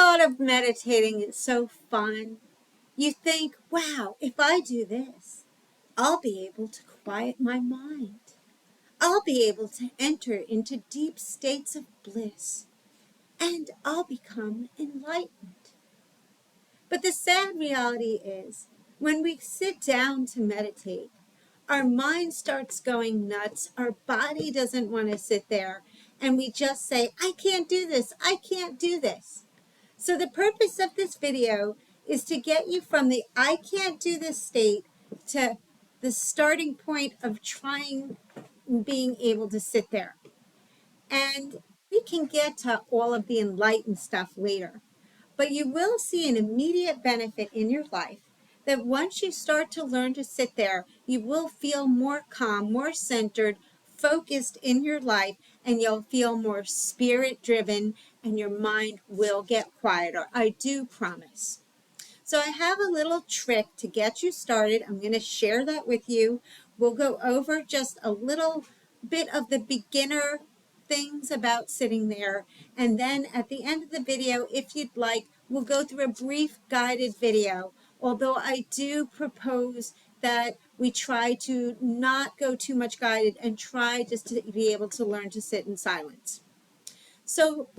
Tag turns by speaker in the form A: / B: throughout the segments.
A: thought of meditating is so fun. You think, wow, if I do this, I'll be able to quiet my mind. I'll be able to enter into deep states of bliss, and I'll become enlightened. But the sad reality is, when we sit down to meditate, our mind starts going nuts. Our body doesn't want to sit there. And we just say, I can't do this. I can't do this. So the purpose of this video is to get you from the I can't do this state to the starting point of trying being able to sit there. And we can get to all of the enlightened stuff later. But you will see an immediate benefit in your life that once you start to learn to sit there, you will feel more calm, more centered, focused in your life, and you'll feel more spirit driven, and your mind will get quieter. I do promise. So I have a little trick to get you started. I'm going to share that with you. We'll go over just a little bit of the beginner things about sitting there. And then at the end of the video, if you'd like, we'll go through a brief guided video. Although I do propose that we try to not go too much guided and try just to be able to learn to sit in silence. So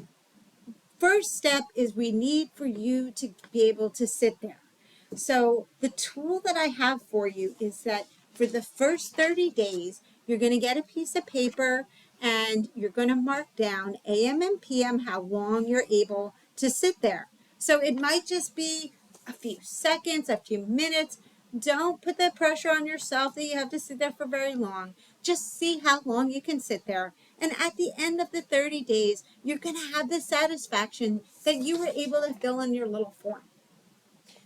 A: first step is we need for you to be able to sit there. So the tool that I have for you is that for the first 30 days, you're going to get a piece of paper and you're going to mark down AM and PM how long you're able to sit there. So it might just be a few seconds, a few minutes. Don't put the pressure on yourself that you have to sit there for very long. Just see how long you can sit there. And at the end of the 30 days, you're going to have the satisfaction that you were able to fill in your little form.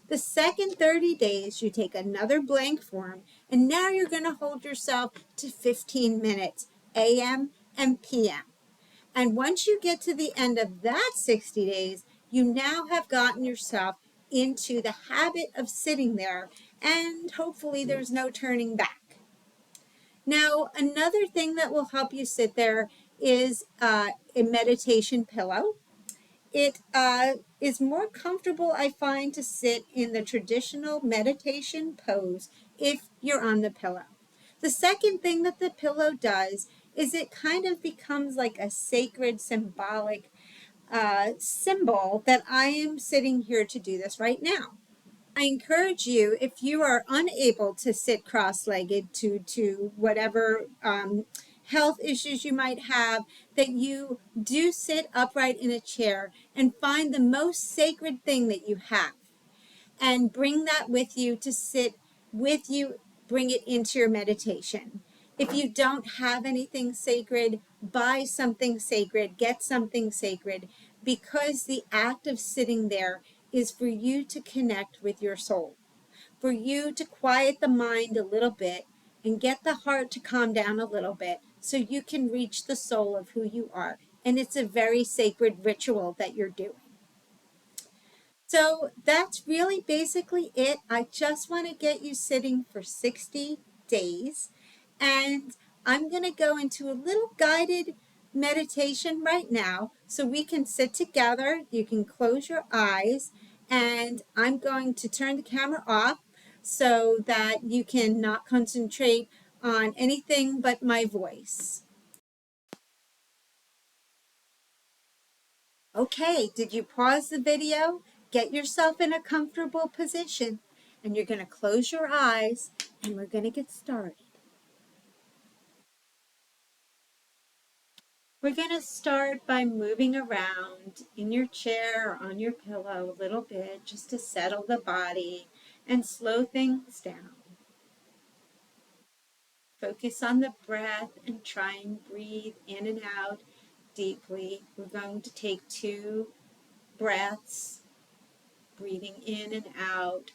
A: The second 30 days, you take another blank form, and now you're going to hold yourself to 15 minutes, AM and PM. And once you get to the end of that 60 days, you now have gotten yourself into the habit of sitting there, and hopefully there's no turning back. Now, another thing that will help you sit there is a meditation pillow. It is more comfortable, I find, to sit in the traditional meditation pose if you're on the pillow. The second thing that the pillow does is it kind of becomes like a sacred symbolic symbol that I am sitting here to do this right now. I encourage you, if you are unable to sit cross-legged to whatever health issues you might have, that you do sit upright in a chair and find the most sacred thing that you have and bring that with you to sit with you, bring it into your meditation. If you don't have anything sacred, buy something sacred, get something sacred, because the act of sitting there is for you to connect with your soul, for you to quiet the mind a little bit and get the heart to calm down a little bit so you can reach the soul of who you are. And it's a very sacred ritual that you're doing. So that's really basically it. I just want to get you sitting for 60 days. And I'm going to go into a little guided meditation right now so we can sit together. You can close your eyes, and I'm going to turn the camera off so that you can not concentrate on anything but my voice. Okay, did you pause the video? Get yourself in a comfortable position, and you're going to close your eyes, and we're going to get started. We're going to start by moving around in your chair or on your pillow a little bit just to settle the body and slow things down. Focus on the breath and try and breathe in and out deeply. We're going to take 2 breaths, breathing in and out.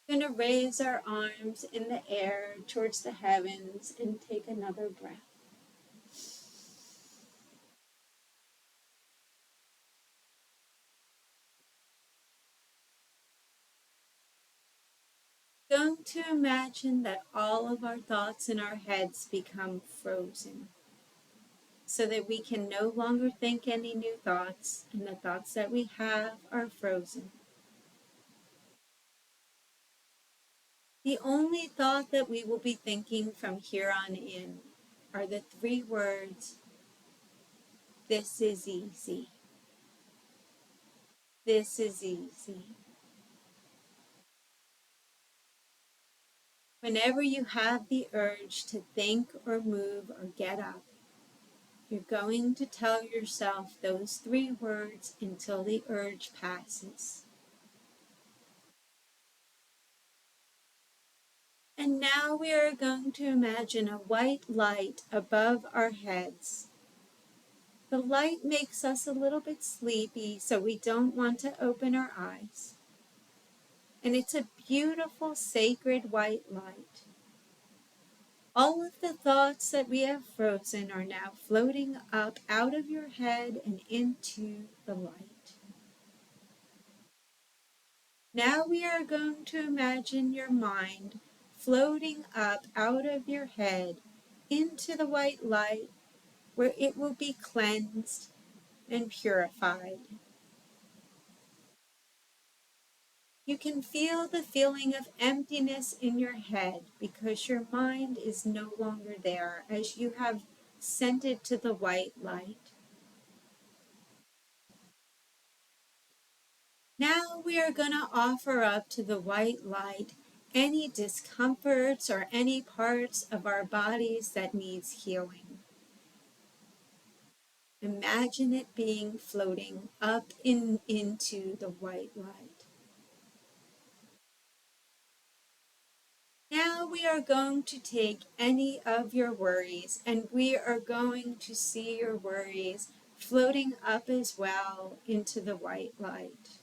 A: We're going to raise our arms in the air towards the heavens and take another breath. going to imagine that all of our thoughts in our heads become frozen so that we can no longer think any new thoughts, and the thoughts that we have are frozen. The only thought that we will be thinking from here on in are the three words, this is easy. This is easy. Whenever you have the urge to think or move or get up, you're going to tell yourself those three words until the urge passes. And now we are going to imagine a white light above our heads. The light makes us a little bit sleepy, so we don't want to open our eyes. And it's a beautiful, sacred white light. All of the thoughts that we have frozen are now floating up out of your head and into the light. Now we are going to imagine your mind floating up out of your head into the white light where it will be cleansed and purified. You can feel the feeling of emptiness in your head because your mind is no longer there as you have sent it to the white light. Now we are going to offer up to the white light any discomforts or any parts of our bodies that needs healing. Imagine it being floating up into the white light. Now we are going to take any of your worries and we are going to see your worries floating up as well into the white light.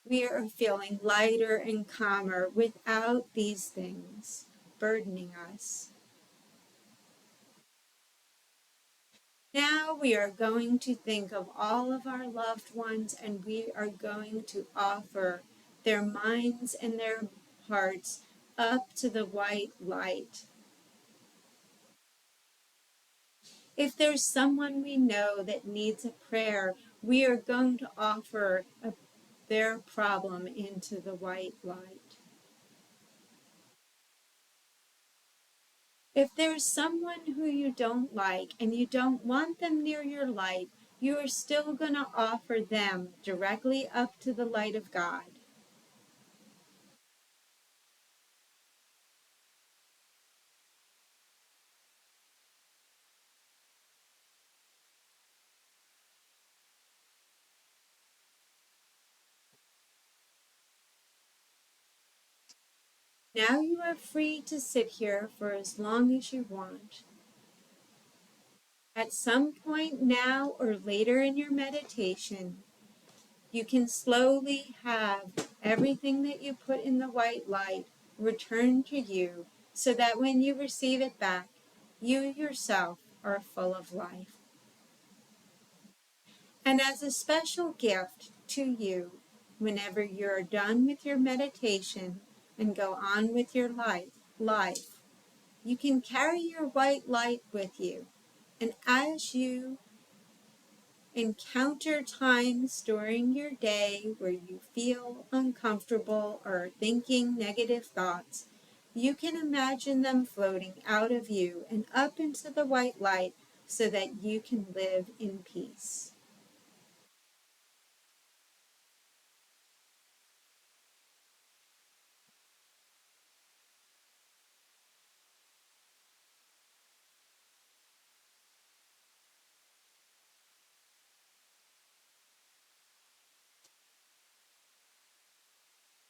A: We are feeling lighter and calmer without these things burdening us. Now we are going to think of all of our loved ones and we are going to offer their minds and their hearts up to the white light. If there's someone we know that needs a prayer, we are going to offer their problem into the white light. If there's someone who you don't like and you don't want them near your light, you are still going to offer them directly up to the light of God. Now you are free to sit here for as long as you want. At some point now or later in your meditation, you can slowly have everything that you put in the white light return to you so that when you receive it back, you yourself are full of life. And as a special gift to you, whenever you're done with your meditation and go on with your life, you can carry your white light with you. And as you encounter times during your day where you feel uncomfortable or are thinking negative thoughts, you can imagine them floating out of you and up into the white light so that you can live in peace.